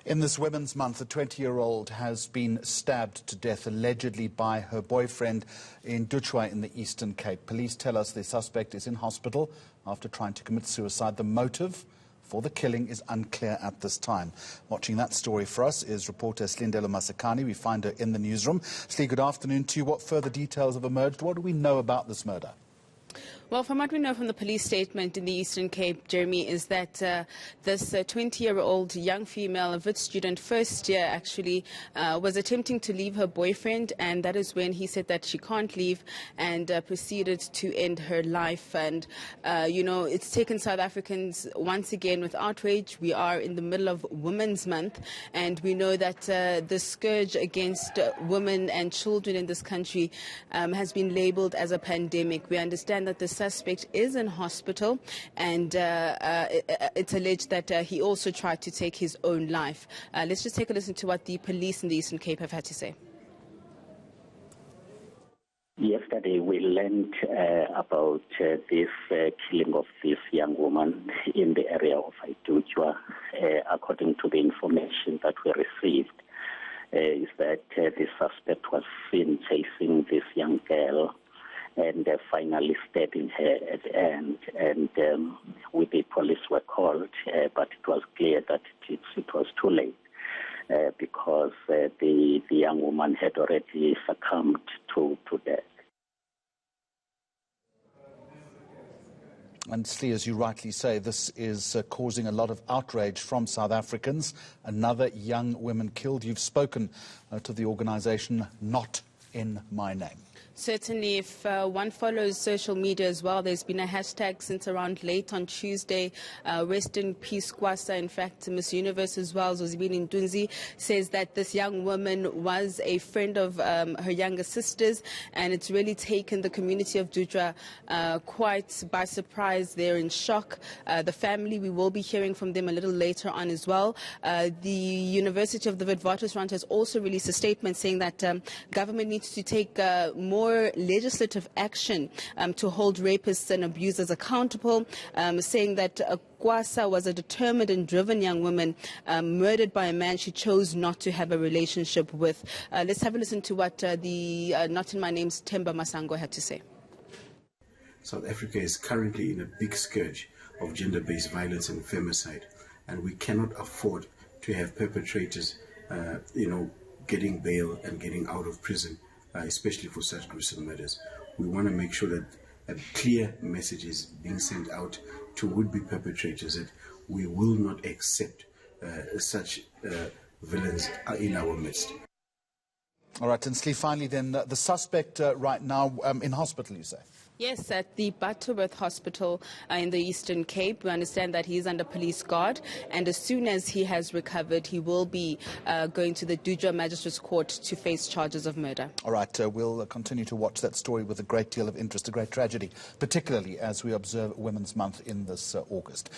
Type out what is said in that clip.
In this Women's Month, a 20-year-old has been stabbed to death, allegedly by her boyfriend in Dutywa in the Eastern Cape. Police tell us the suspect is in hospital after trying to commit suicide. The motive for the killing is unclear at this time. Watching that story for us is reporter Silindelo Masikane. We find her in the newsroom. Slee, good afternoon to you. What further details have emerged? What do we know about this murder? Well, from what we know from the police statement in the Eastern Cape, Jeremy, is that this 20-year-old young female, a Wits student, first year actually, was attempting to leave her boyfriend, and that is when he said that she can't leave and proceeded to end her life. And, it's taken South Africans once again with outrage. We are in the middle of Women's Month, and we know that the scourge against women and children in this country has been labeled as a pandemic. We understand that the suspect is in hospital, and it's alleged that he also tried to take his own life. Let's just take a listen to what the police in the Eastern Cape have had to say. Yesterday we learned about this killing of this young woman in the area of Dutywa. According to the information that we received, is that the suspect was seen chasing this young girl and finally stabbing her at the end. And the police were called, but it was clear that it was too late because the young woman had already succumbed to death. And Slee, as you rightly say, this is causing a lot of outrage from South Africans. Another young woman killed. You've spoken to the organisation Not in My Name. Certainly, if one follows social media as well, there's been a hashtag since around late on Tuesday, Rest in Peace Kwasa. In fact, Miss Universe as well, Zozibini Ntunzi, says that this young woman was a friend of her younger sisters, and it's really taken the community of Dutywa quite by surprise. They're in shock. The family, we will be hearing from them a little later on as well. The University of the Witwatersrand has also released a statement saying that government needs to take more legislative action to hold rapists and abusers accountable, saying that Kwasa was a determined and driven young woman murdered by a man she chose not to have a relationship with. Let's have a listen to what the Not in My Name's Themba Masango had to say. South Africa is currently in a big scourge of gender-based violence and femicide, and we cannot afford to have perpetrators, getting bail and getting out of prison, especially for such gruesome murders. We want to make sure that a clear message is being sent out to would-be perpetrators that we will not accept such villains in our midst. All right, and Slee, finally then, the suspect right now in hospital, you say? Yes, at the Butterworth Hospital in the Eastern Cape. We understand that he is under police guard, and as soon as he has recovered, he will be going to the Dutywa Magistrates Court to face charges of murder. All right, we'll continue to watch that story with a great deal of interest, a great tragedy, particularly as we observe Women's Month in this August.